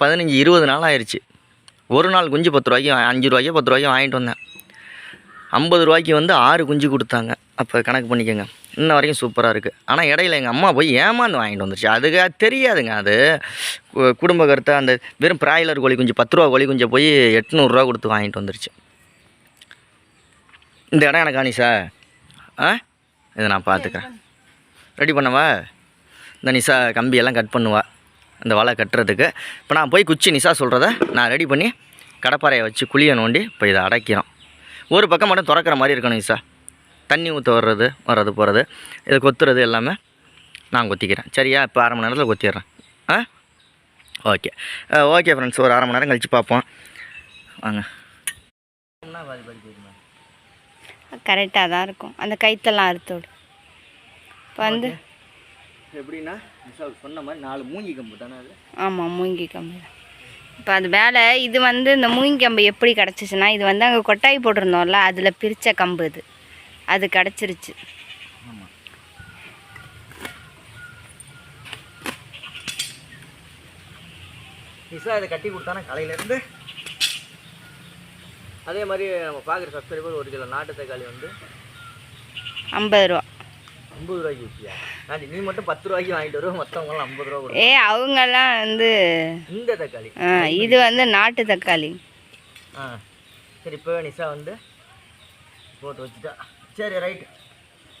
15-20 நாள் ஆயிடுச்சு. ஒரு நாள் குஞ்சு 10 ரூபாய்க்கு 5 ரூபாய்க்கு 10 ரூபாய்க்கு வாங்கிட்டு வந்தேன். 50 ரூபாய்க்கு வந்து 6 குஞ்சு கொடுத்தாங்க. அப்போ கணக்கு பண்ணிக்கோங்க. இன்ன வரைக்கும் சூப்பராக இருக்குது. ஆனால் இடையில எங்கள் அம்மா போய் ஏமாந்து வாங்கிட்டு வந்துருச்சு. அதுக்கு தெரியாதுங்க. அது குடும்ப கருத்தை அந்த வெறும் பிராய்லர் கோழி குஞ்சு 10 ரூபா கோழி குஞ்சை போய் 800 ரூபா கொடுத்து வாங்கிட்டு வந்துருச்சு. இந்த இடம் எனக்கு நிஷா இதை நான் பார்த்துக்கிறேன். ரெடி பண்ணவா? இந்த நிஷா கம்பியெல்லாம் கட் பண்ணுவா இந்த வலை கட்டுறதுக்கு. இப்போ நான் போய் குச்சி நிஷா சொல்கிறத நான் ரெடி பண்ணி கடப்பாறையை வச்சு குழியை நோண்டி இப்போ இதை அடைக்கிறோம். ஒரு பக்கம் மட்டும் திறக்கிற மாதிரி இருக்கணும் நிஷா. தண்ணி ஊற்ற வர்றது போகிறது இதை கொத்துறது எல்லாமே நான் கொத்திக்கிறேன். சரியா? இப்போ 1/2 மணி நேரத்தில் கொத்திடுறேன். ஓகே ஓகே ஃப்ரெண்ட்ஸ், ஒரு 1/2 மணி நேரம் கழித்து பார்ப்போம் வாங்க. கரெக்டாக தான் இருக்கும். அந்த கைத்தெல்லாம் அறுத்தோடு இப்போ வந்து எப்படின்னா சொன்ன மாதிரி 4 மூங்கி கம்பு தானே அது? ஆமாம், மூங்கி கம்பு. இப்போ அது மேலே இது வந்து இந்த மூங்கி கம்பு எப்படி கிடச்சிச்சின்னா, இது வந்து அங்கே கொட்டாய் போட்டிருந்தோம்ல, அதில் பிரித்த கம்பு அது கிடச்சிருச்சு. ஆமாம். நிஷா இதை கட்டி கொடுத்தானா காலையிலேருந்து. அதே மாதிரி நம்ம பார்க்குற சப்ஸ்கிரைபர் ஒரு கிலோ நாட்டு தக்காளி வந்து 50 ரூபா. 50 ரூபாய்க்கு விற்கியா? நீ மட்டும் 10 ரூபாய்க்கு வாங்கிட்டு வருவோம், மற்றவங்களாம் 50 ரூபா கொடுக்கும். அவங்கெல்லாம் வந்து இந்த தக்காளி இது வந்து நாட்டு தக்காளி. சரி, இப்போ நிஷா வந்து போட்டு வச்சுட்டா. சரி ரைட்.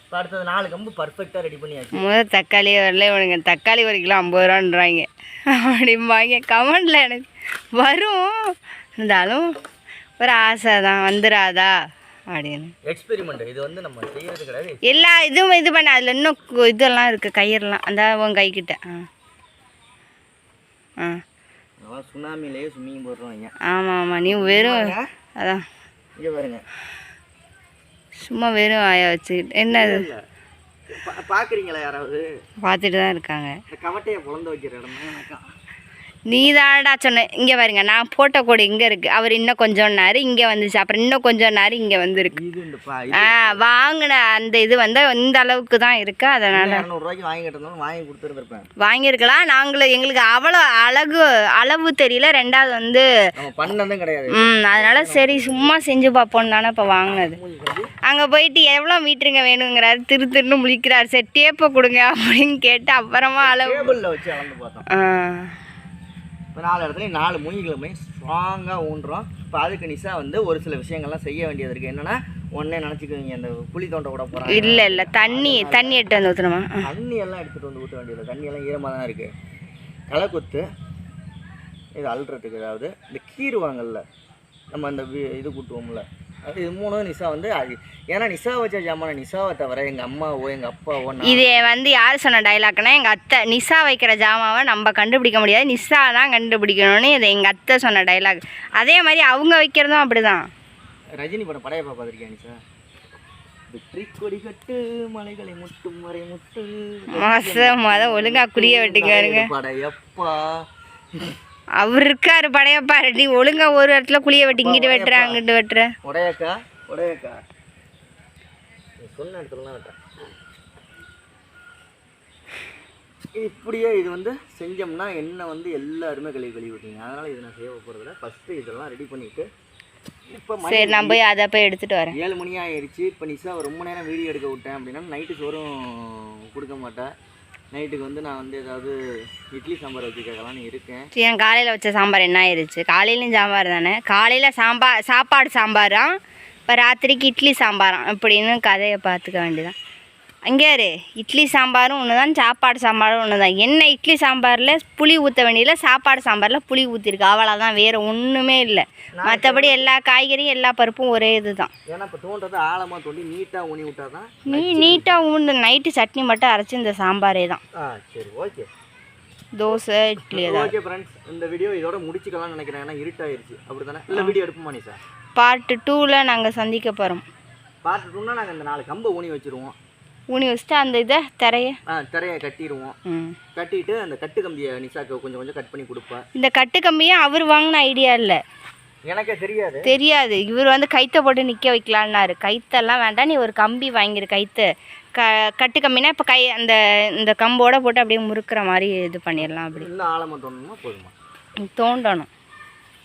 இப்போ அடுத்தது 4 கம்பு பர்ஃபெக்டாக ரெடி பண்ணியாச்சு. முதல் தக்காளியே வரல இவனுங்க. தக்காளி 1 கிலோ 50 ரூபான்றாங்க அப்படிம்பாங்க கமெண்டில். எனக்கு வரும், இருந்தாலும் ஒரு ஆசை தான், வந்துடாதா அப்படின்னு. எக்ஸ்பெரிமெண்ட் இது வந்து நம்ம செய்யறது கிடையாது. எல்லா இதுவும் இது பண்ண அதில் இன்னும் இதெல்லாம் இருக்குது, கயிறுலாம் அந்த உன் கைக்கிட்ட. சுனாமிலேயே ஸ்விம்மிங் போடுறோம். ஆமாம் ஆமாம், நீ வெறும் அதான் இங்கே பாருங்க, சும்மா வெறும் ஆய வச்சுக்கிட்டு என்ன இது பார்க்குறீங்களா? யாராவது பார்த்துட்டு தான் இருக்காங்க. கவட்டையை புலந்து வைக்கிற இடம் எனக்கா? நீ தானடா சொன்ன. இங்கே பாருங்க, நான் போட்ட கோடு இங்கே இருக்குது, அவர் இன்னும் கொஞ்சம் நேரம் இங்கே வந்துச்சு, அப்புறம் இன்னும் கொஞ்சம் நேரம் இங்கே வந்துருக்கு. வாங்கின அந்த இது வந்து இந்த அளவுக்கு தான் இருக்குது. அதனால் 200 ரூபாய்க்கு வாங்கிட்டு இருந்தாலும் வாங்கி கொடுத்துருந்துருப்பேன். வாங்கியிருக்கலாம். நாங்களும் எங்களுக்கு அவ்வளோ அளவு தெரியல. ரெண்டாவது வந்து பண்ணதும் கிடையாது. அதனால சரி சும்மா செஞ்சு பார்ப்போம் தானே இப்போ வாங்கினது. அங்கே போயிட்டு எவ்வளோ மீட்டருங்க வேணுங்கிறாரு, திருன்னு முழிக்கிறார். சரி டேப்பை கொடுங்க அப்படின்னு கேட்டு அப்புறமா அளவு வச்சு அளந்து பார்த்தோம். இப்போ 4 இடத்துலையும் 4 மூங்கிகளுமே ஸ்ட்ராங்காக ஊன்றோம். இப்போ அதுக்கு நிஷா வந்து ஒரு சில விஷயங்கள்லாம் செய்ய வேண்டியது இருக்குது. என்னென்னா ஒன்றே நினச்சிக்குவீங்க, அந்த குழி தோண்ட கூட போகிறாங்க. இல்லை தண்ணி எடுத்து வந்து ஊற்றணுமா? தண்ணி எல்லாம் எடுத்துகிட்டு வந்து ஊற்ற வேண்டியது. தண்ணியெல்லாம் ஈரமாக தான் இருக்குது. களை கொத்து இது அள்ளுறதுக்கு, அதாவது இந்த கீறுவாங்கல்ல நம்ம அந்த இது கூட்டுவோம்ல, அது இது 3 நிஷா வந்து அது. ஏன்னா நிஷா வச்ச ஜாமான நிஷாவை தவிர எங்கள் அம்மாவோ எங்கள் அப்பாவோ. இது வந்து யார் சொன்ன டைலாக்னா, எங்கள் அத்தை. நிஷா வைக்கிற ஜாமாவை நம்ம கண்டுபிடிக்க முடியாது, நிஷா தான் கண்டுபிடிக்கணும்னு இது எங்கள் அத்தை சொன்ன டைலாக். அதே மாதிரி அவங்க வைக்கிறதும் அப்படி தான். ரஜினி படம் படையப்பா பார்த்துருக்கியா நிஷா? வெற்றி கொடி கட்டு மலைகளை முட்டும் வரை முட்டு மொதல் ஒழுங்காக குளிய வெட்டிக்காருங்க படையப்பா. அவர் இருக்காரு படையப்பா. நீ ஒழுங்கா ஒரு இடத்துல குளிய வெட்டி இங்கிட்டு வெட்டுற அங்கிட்டு வெட்டுற. உடையக்கா சொன்ன இடத்துலலாம் வெட்டுறேன். இப்படியே இது வந்து செஞ்சோம்னா என்ன வந்து எல்லாருமே கழுவி விட்டீங்க. அதனால் இது நான் செய்ய போகிறதில்ல. ஃபஸ்ட்டு இதெல்லாம் ரெடி பண்ணிவிட்டு இப்போ சரி நான் போய் அதை போய் எடுத்துகிட்டு வரேன். 7 மணி ஆயிடுச்சு. இப்போ நிஷா ரொம்ப நேரம் வீடியோ எடுக்க விட்டேன் அப்படின்னா நைட்டு சோறும் கொடுக்க மாட்டேன். நைட்டுக்கு வந்து நான் வந்து ஏதாவது இட்லி சாம்பார் வச்சு கேட்கலான்னு இருக்கேன். என் காலையில் வச்ச சாம்பார் என்ன ஆயிடுச்சு? காலையிலையும் சாம்பார் தானே. காலையில் சாப்பாடு சாம்பாராம், இப்போ ராத்திரிக்கு இட்லி சாம்பாராம் அப்படின்னு கதையை பார்த்துக்க வேண்டியதான். அங்கே இட்லி சாம்பாரும் ஒன்று தான், சாப்பாடு சாம்பாரும் ஒன்று தான். என்ன இட்லி சாம்பாரில் புளி ஊற்ற வேண்டியதில், சாப்பாடு சாம்பாரில் புளி ஊற்றிருக்கு, அவ்வளோதான், வேறு ஒன்றுமே இல்லை. மற்றபடி எல்லா காய்கறியும் எல்லா பருப்பும் ஒரே இது தான். ஏன்னா இப்போ தோன்றது ஆழமாக தோண்டி நீட்டாக ஊனி விட்டா தான் நீட்டாக ஊண்டு நைட்டு சட்னி மட்டும் அரைச்சி இந்த சாம்பாரே தான். சரி ஓகே. தோசை இட்லி தான். ஓகே ஃப்ரெண்ட்ஸ், இந்த வீடியோ இதோட முடிச்சுக்கலாம்னு நினைக்கிறேன். ஏன்னா இருட்டாயிருச்சு. அப்படி தானே? இல்லை வீடியோ எடுப்போமா நீ சார்? பார்ட் 2ல் நாங்கள் சந்திக்க போகிறோம். பார்ட் 2னா நாங்கள் இந்த 4 கம்பை ஊனி வச்சுருவோம். ஊனி வச்சுட்டு அந்த இதை திரையை கட்டிடுவோம். கட்டிட்டு அந்த கட்டு கம்பியை நிஷாக்கு கொஞ்சம் கொஞ்சம் கட் பண்ணி கொடுப்பேன். இந்த கட்டு கம்பியை அவர் வாங்கின ஐடியா இல்லை, எனக்கே தெரியாது. இவர் வந்து கைத்தை போட்டு நிற்க வைக்கலான்னாரு. கைத்தெல்லாம் வேண்டாம், நீ ஒரு கம்பி வாங்கிரு. கைத்தை கட்டு கம்பினா இப்போ அந்த இந்த கம்போட போட்டு அப்படியே முறுக்கிற மாதிரி இது பண்ணிடலாம். அப்படி இன்னும் ஆழமாக தோண்டணுமா? போதுமா? தோண்டணும்.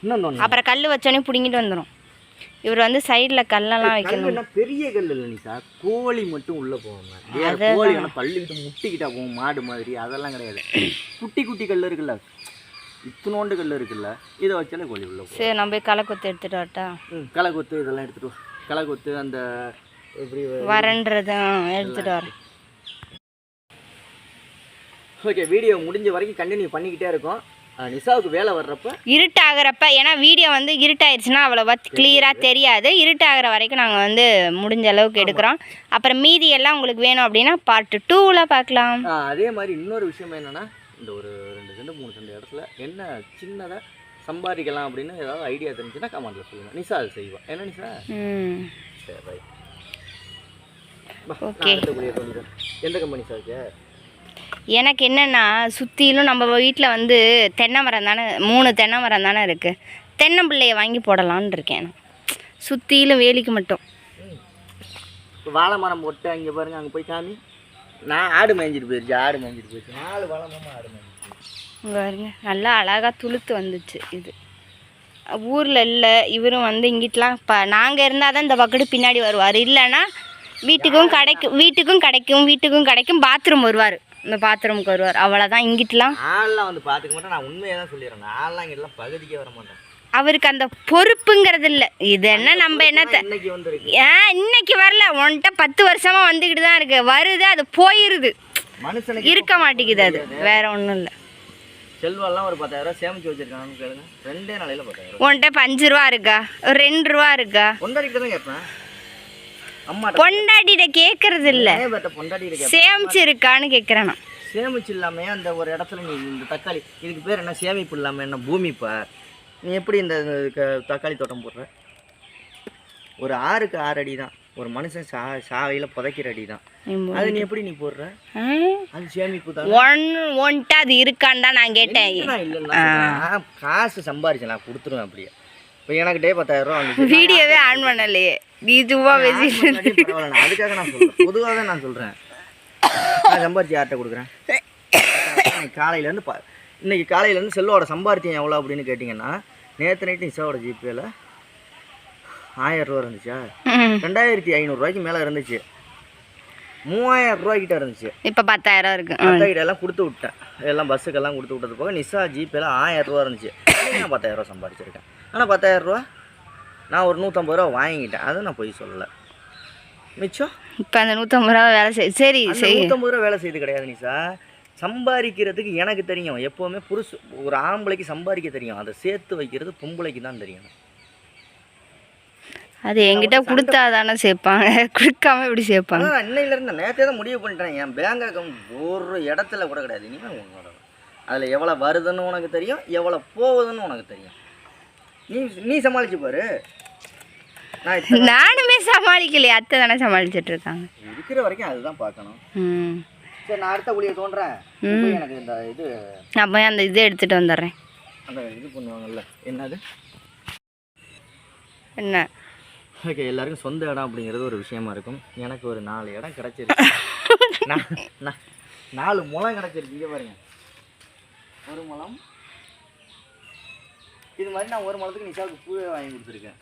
இன்னும் அப்புறம் கல் வச்சோடனே பிடிங்கிட்டு வந்துடும். இவர் வந்து சைடில் கல்லெல்லாம் வைக்கணும். பெரிய கல் இல்லை நிஷா, கோழி மட்டும் உள்ளே போவோம். கோழி ஆனால் பள்ளிக்கிட்டு முட்டிக்கிட்டா போவோம், மாடு மாதிரி. அதெல்லாம் கிடையாது. குட்டி குட்டி கல் இருக்குல்ல, இத்தனோண்டு கல் இருக்குல்ல, இதை வச்சாலே கோழி உள்ள போகும். சரி, நம்ம போய் களைக்கொத்து எடுத்துகிட்டு வரட்டா? களைக்கொத்து இதெல்லாம் எடுத்துகிட்டு வா. களைக்கொத்து அந்த எப்படி வரன்றதும் எடுத்துகிட்டு வரேன். ஓகே, வீடியோ முடிஞ்ச வரைக்கும் கண்டினியூ பண்ணிக்கிட்டே இருக்கோம். நிஷாவுக்கு வேலை வர்றப்ப இருட்டாகிறப்ப, ஏன்னா வீடியோ வந்து இருட்டாயிருச்சுன்னா அவ்வளோவா கிளியராக தெரியாது. இருட்டாகிற வரைக்கும் நாங்கள் வந்து முடிஞ்ச அளவுக்கு எடுக்கிறோம். அப்புறம் மீதி எல்லாம் உங்களுக்கு வேணும் அப்படின்னா பார்ட் 2ல் பார்க்கலாம். அதே மாதிரி இன்னொரு விஷயம் என்னென்னா, இந்த ஒரு 2 சென்ட் 3 சென்ட் இடத்துல என்ன சின்னதாக சம்பாதிக்கலாம் அப்படின்னு ஏதாவது ஐடியா தெரிஞ்சுன்னா கமெண்ட்டில் சொல்லுங்கள். நிஷா அது செய்வோம். என்ன நிஷா? சரி ரைட். ஓகே, எந்த கம்பெனி சார்? எனக்கு என்னென்னா, சுற்றிலும் நம்ம வீட்டில் வந்து தென்னை மரம் தானே, 3 தென்னை மரம் தானே இருக்குது. தென்னம்பிள்ளையை வாங்கி போடலான்னு இருக்கேன். சுற்றிலும் வேலிக்கு மட்டும் வாழை மரம் போட்டு அங்கே பாருங்கள், அங்கே போய் காமி. நான் ஆடு மேய்ஞ்சிட்டு போயிடுச்சு. 4 வாழை மரம் ஆடு மேய்ஞ்சிட்டு. இங்கே பாருங்க, நல்லா அழகாக துளுத்து வந்துச்சு. இது ஊரில் இல்லை. இவரும் வந்து இங்கிட்டலாம் நாங்கள் இருந்தால் தான் இந்த பக்கெட்டு பின்னாடி வருவார். இல்லைன்னா வீட்டுக்கும் கிடைக்கும் பாத்ரூம் வருவார். இந்த பாத்ரூமுக்கு வருவார், அவ்வளோதான். இங்கிட்டலாம் ஆள்லாம் வந்து பார்த்துக்க மாட்டேன். நான் உண்மையாக தான் சொல்லிடுறேன். ஆள்லாம் இங்கெல்லாம் பகுதிக்கே வர மாட்டேன். அவருக்கு அந்த பொறுப்புங்கிறது இல்லை. இது என்ன நம்ம என்னத்தை இன்னைக்கு வரல, உன்கிட்ட 10 வருஷமாக வந்துக்கிட்டு தான் இருக்குது. வருது, அது போயிடுது, மனுஷனுக்கு இருக்க மாட்டேங்குது. அது வேற ஒன்றும் இல்லை. செல்வெல்லாம் ஒரு 10,000 சேமிச்சு வச்சிருக்காங்கன்னு கேளுங்க. 2 நாளையில் 10,000. உன்கிட்ட 5 ரூபா இருக்கா? 2 ரூபா இருக்கா? பொண்டாட்டிகிட்ட தான் கேட்பேன். பொண்டாட்டிகிட்ட கேட்கறது இல்லை, சேமிச்சு இருக்கான்னு கேட்குறேன் நான். சேமிச்சு இல்லாமல் அந்த ஒரு இடத்துல நீ இந்த தக்காளி, இதுக்கு பேர் என்ன? சேமிப்பு இல்லாமல் என்ன பூமிப்பா? நீ எப்படி இந்த தக்காளி தோட்டம் போடுற? ஒரு 6க்கு 6 அடி தான். ஒரு மனுஷன் சாவையில் புதைக்கிற அடி தான். அது நீ எப்படி நீ போடுற? அது சேமிப்பு தான். ஒன்ட்ட அது இருக்கான்னு தான் நான் கேட்டேன். இல்லைன்னா காசு சம்பாரிச்சு நான் கொடுத்துருவேன். அப்படியே இப்போ எனக்கிட்டே 10,000 ரூபா வீடியோவே ஆன் பண்ணலையே, நீ சும்மா பேசிட்டு. அதுக்காக நான் சொல்கிறேன், பொதுவாக தான் நான் சொல்கிறேன். நான் சம்பாரிச்சு யார்கிட்ட கொடுக்குறேன்? காலையிலேருந்து இன்னைக்கு காலையிலேருந்து செல்வோட சம்பாரிச்சேன் எவ்வளோ அப்படின்னு கேட்டிங்கன்னா, நேற்று நைட்டு நிஷாவோட ஜிபேயில் 1000 ரூபா இருந்துச்சா? 2500 ரூபாய்க்கு மேலே இருந்துச்சு. 3000 ரூபாய்க்கிட்ட இருந்துச்சு. இப்போ 10,000 இருக்கு. 10,000 எல்லாம் கொடுத்து விட்டேன். எல்லாம் பஸ்ஸுக்கெல்லாம் கொடுத்து விட்டது போக நிஷா ஜிபேயில் 1000 ரூபா இருந்துச்சு. நான் 10,000 ரூபா சம்பாதிச்சிருக்கேன். ஆனால் 10,000 ரூபா நான் ஒரு 150 ரூபா வாங்கிட்டேன். அதை நான் போய் சொல்லலை. மிச்சம் இப்போ அந்த 150 ரூபா வேலை செய். சரி, 150 ரூபா வேலை செய்து கிடையாது நிஷா. சம்பாதிக்கிறதுக்கு எனக்கு தெரியும். எப்போவுமே ஒரு ஆம்பளைக்கு சம்பாதிக்க தெரியும். அதை சேர்த்து வைக்கிறது பொம்பளைக்கு தான் தெரியும். அது என்கிட்ட கொடுத்தா தானே சேர்ப்பாங்க, கொடுக்காம எப்படி சேர்ப்பாங்க? இன்னையிலேருந்து நேற்றே தான் முடிவு பண்ணிட்டேன். என் பேங்க் அக்கௌண்ட் ஒரு இடத்துல கூட கிடையாது. இனிமேல் உன்னோட அதில் எவ்வளோ வருதுன்னு உனக்கு தெரியும், எவ்வளோ போகுதுன்னு உனக்கு தெரியும். நீ சமாளிச்சு பாரு. நானுமே சமாளிக்கலையே, அத்தை தானே சமாளிச்சுட்டு இருக்காங்க. இருக்கிற வரைக்கும் அதுதான் பார்க்கணும். சரி, நான் அடுத்த குழியை தோன்றேன். எனக்கு இந்த இது நான் போய் அந்த இதை எடுத்துகிட்டு வந்துடுறேன். அந்த இது பண்ணுவாங்கல்ல, என்னது என்ன? ஓகே, எல்லாருக்கும் சொந்த இடம் அப்படிங்கிறது ஒரு விஷயமா இருக்கும். எனக்கு ஒரு 4 இடம் கிடச்சிருக்கு. 4 முளம் கிடச்சிருக்கு. இங்கே பாருங்க, 1 முளம். இது மாதிரி நான் 1 முளத்துக்கு நிஷாவுக்கு பூவே வாங்கி கொடுத்துருக்கேன்.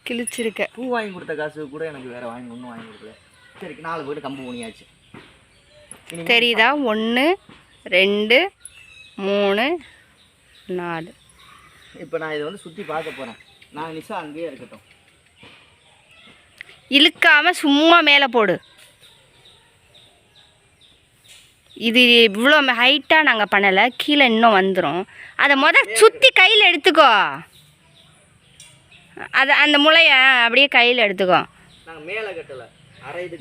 கிழிச்சிருக்கேன். பூ வாங்கி கொடுத்த காசு கூட எனக்கு வேறு ஒன்றும் வாங்கி கொடுக்கல. சரி, 4 போய்ட்டு கம்பு ஊனியாச்சு. தெரியுதா? 1 2 3 4. இப்போ நான் இதை வந்து சுற்றி பார்க்க போகிறேன். நான் நிஷா அங்கேயே இருக்கட்டும். இழுக்காமல் சும்மா மேலே போடு. இது இவ்வளோ ஹைட்டாக நாங்கள் பண்ணலை, கீழே இன்னும் வந்துடும். அதை சுற்றி கையில் எடுத்துக்கோ. அதை அந்த முளையை அப்படியே கையில் எடுத்துக்கோ. நாங்கள் மேலே கட்டலை,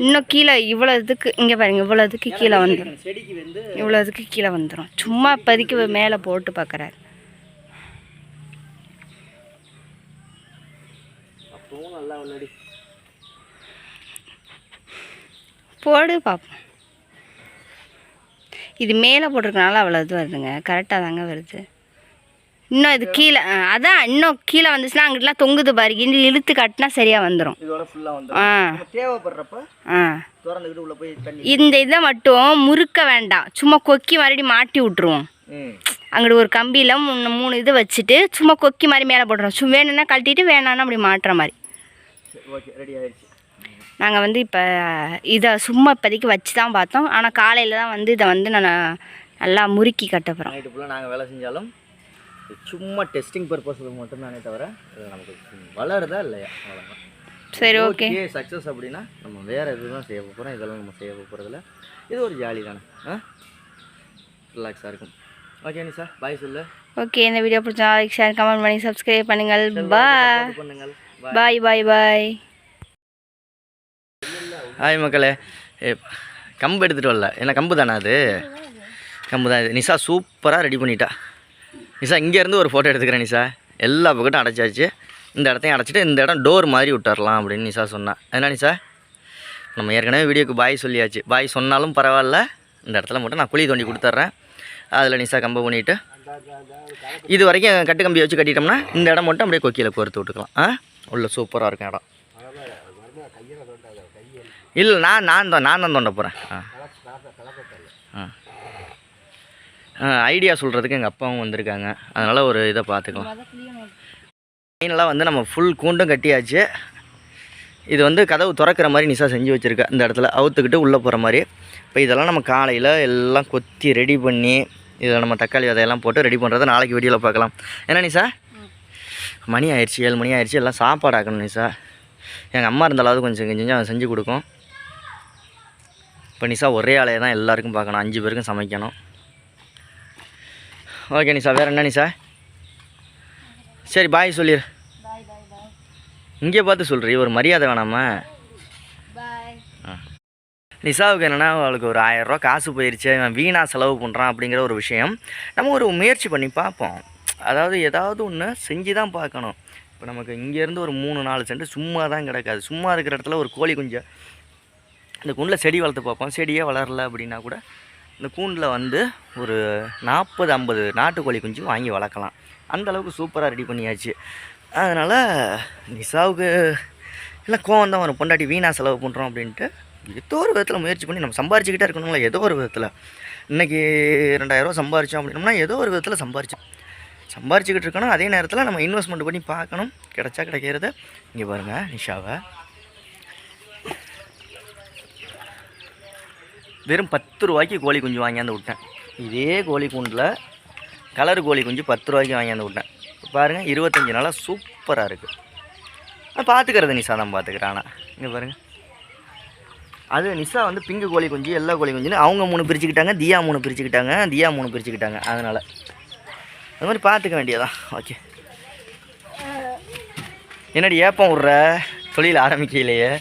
இன்னும் கீழே இவ்வளோ இதுக்கு இங்கே பாருங்க, இவ்வளோ இதுக்கு கீழே வந்துடும். செடிக்கு வந்து இவ்வளோ இதுக்கு கீழே வந்துடும். சும்மா இப்போதைக்கு மேலே போட்டு பார்க்குறாரு. அப்பவும் நல்லா உள்ளடி போடு பார்ப்போம். இது மேலே போட்டிருக்கனால அவ்வளோ இது வருதுங்க, கரெக்டாக தாங்க வருது. இன்னும் இது கீழே அதான் இன்னும் கீழே வந்துச்சுன்னா அங்கிட்டலாம் தொங்குது பாரு, இன்று இழுத்து கட்டினா சரியாக வந்துடும். இதோட ஃபுல்லாக வந்துடும். தேவைப்படுறப்ப திறந்துக்கிட்டு உள்ள போய் தண்ணி. இந்த இதை மட்டும் முறுக்க வேண்டாம், சும்மா கொக்கி மாதிரி மாட்டி விட்ருவோம். அங்கிட்டு ஒரு கம்பியில் 3 இது வச்சுட்டு சும்மா கொக்கி மாதிரி மேலே போட்டுருவோம். சும்மா வேணும்னா கழட்டிட்டு வேணான்னா அப்படி மாட்டுற மாதிரி. ஓகே, ரெடி ஆயிடுச்சு. நாங்கள் வந்து இப்போ இதை சும்மா இப்போதைக்கு வச்சு தான் பார்த்தோம். ஆனால் காலையில் தான் வந்து இதை வந்து நான் நல்லா முறுக்கி கட்ட போகிறோம். நைட்டு ஃபுல்லாக நாங்கள் வேலை செஞ்சாலும் சும்மா டெஸ்டிங் பர்பஸுக்கு மட்டும்தானே தவிர இது நமக்கு வளருதா இல்லையா அவ்வளோதான். சரி, ஓகே. சக்ஸஸ் அப்படின்னா நம்ம வேறு எதுவும் செய்ய போகிறோம், இதெல்லாம் நம்ம செய்ய போகிறதில்ல. இது ஒரு ஜாலி தானே, ரிலாக்ஸாக இருக்கும். ஓகே நிஷா, பாய் சொல்லு. ஓகே, இந்த வீடியோ பிடிச்சா லைக், ஷேர், கமெண்ட் பண்ணி சப்ஸ்கிரைப் பண்ணுங்கள். பாய் பண்ணுங்கள். பாய் பாய் பாய். ஹாய் மக்களே, கம்பு எடுத்துகிட்டு வரல, ஏன்னா கம்பு தானே அது, கம்பு தான் இது. நிஷா சூப்பராக ரெடி பண்ணிட்டா. நிஷா இங்கேருந்து ஒரு ஃபோட்டோ எடுத்துக்கிறேன். நிஷா எல்லா பக்கட்டும் அடைச்சாச்சு, இந்த இடத்தையும் அடைச்சிட்டு இந்த இடம் டோர் மாதிரி விட்டுறலாம் அப்படின்னு நிஷா சொன்னான். என்ன நிஷா, நம்ம ஏற்கனவே வீடியோக்கு பாய் சொல்லியாச்சு, பாய் சொன்னாலும் பரவாயில்ல, இந்த இடத்துல மட்டும் நான் குழி தோண்டி கொடுத்துட்றேன். அதில் நிஷா கம்பை பண்ணிவிட்டு இது வரைக்கும் கட்டு கம்பியை வச்சு கட்டிட்டோம்னா இந்த இடம் மட்டும் அப்படியே கொக்கியில் கோர்த்து விட்டுக்கலாம். உள்ள சூப்பராக இருக்கும் இடம். இல்லை நான் தான் தோண்ட போகிறேன். ஐடியா சொல்கிறதுக்கு எங்கள் அப்பாவும் வந்திருக்காங்க, அதனால் ஒரு இதை பார்த்துக்கலாம். ஃபைனலாக வந்து நம்ம ஃபுல் கூண்டும் கட்டியாச்சு. இது வந்து கதவு திறக்கிற மாதிரி நிஷா செஞ்சு வச்சுருக்கா, இந்த இடத்துல அவுத்துக்கிட்டு உள்ளே போகிற மாதிரி. இப்போ இதெல்லாம் நம்ம காலையில் எல்லாம் கொத்தி ரெடி பண்ணி இதில் நம்ம தக்காளி விதையெல்லாம் போட்டு ரெடி பண்ணுறதை நாளைக்கு வீடியோவில் பார்க்கலாம். ஏன்னா நிஷா மணி ஆயிடுச்சு, 7 மணி ஆயிடுச்சு, எல்லாம் சாப்பாடு ஆக்கணும் நிஷா. எங்கள் அம்மா இருந்தாலாவது கொஞ்சம் செஞ்சு கொடுக்கும். இப்போ நிஷா ஒரே ஆளையை தான் எல்லாருக்கும் பார்க்கணும், 5 பேருக்கும் சமைக்கணும். ஓகே நிஷா, வேறு என்ன நிஷா? சரி பாய் சொல்லிடு. இங்கே பார்த்து சொல்கிறீ, ஒரு மரியாதை வேணாமா? நிஷாவுக்கு என்னென்னா அவளுக்கு ஒரு 1000 ரூபா காசு போயிடுச்சு, அவன் வீணாக செலவு பண்ணுறான் அப்படிங்கிற ஒரு விஷயம். நம்ம ஒரு முயற்சி பண்ணி பார்ப்போம். அதாவது ஏதாவது ஒன்று செஞ்சு தான் பார்க்கணும். இப்போ நமக்கு இங்கேருந்து ஒரு 3-4 சென்ட் சும்மா தான் கிடக்காது. சும்மா இருக்கிற இடத்துல ஒரு கோழி குஞ்சை இந்த கூண்டில் செடி வளர்த்து பார்ப்போம். செடியே வளரல அப்படின்னா கூட இந்த கூண்டில் வந்து ஒரு 40-50 நாட்டுக்கோழி குஞ்சு வாங்கி வளர்க்கலாம். அந்தளவுக்கு சூப்பராக ரெடி பண்ணியாச்சு. அதனால் நிஷாவுக்கு இல்லை கோவம் தான் வரும், பொண்டாட்டி வீணாக செலவு பண்ணுறோம் அப்படின்ட்டு. ஏதோ ஒரு விதத்தில் முயற்சி பண்ணி நம்ம சம்பாரிச்சிக்கிட்டே இருக்கணுங்களா, ஏதோ ஒரு விதத்தில். இன்றைக்கி 2000 ரூபா சம்பாரித்தோம் அப்படின்னோம்னா ஏதோ ஒரு விதத்தில் சம்பாரிச்சிக்கிட்டு இருக்கணும். அதே நேரத்தில் நம்ம இன்வெஸ்ட்மெண்ட் பண்ணி பார்க்கணும், கிடைச்சா கிடைக்கிறது. இங்கே பாருங்கள் நிஷாவை வெறும் 10 ரூபாய்க்கு கோழி குஞ்சு வாங்கியாந்து விட்டேன். இதே கோழி கூண்டில் கலர் கோழி குஞ்சு 10 ரூபாய்க்கு வாங்கியாந்து விட்டேன். பாருங்கள் 25 நாளாக சூப்பராக இருக்குது. பார்த்துக்கிறது நிஷா தான் பார்த்துக்கிறேன். ஆனால் இங்கே பாருங்கள், அது நிஷா வந்து பிங்கு கோழி குஞ்சு எல்லா கோழி குஞ்சுன்னு அவங்க 3 பிரிச்சுக்கிட்டாங்க, தியா 3 பிரிச்சுக்கிட்டாங்க. அதனால் அது மாதிரி பார்த்துக்க வேண்டியதான். ஓகே, என்னடி ஏப்பம் விட்ற தொழில் ஆரம்பிக்கையிலேயே?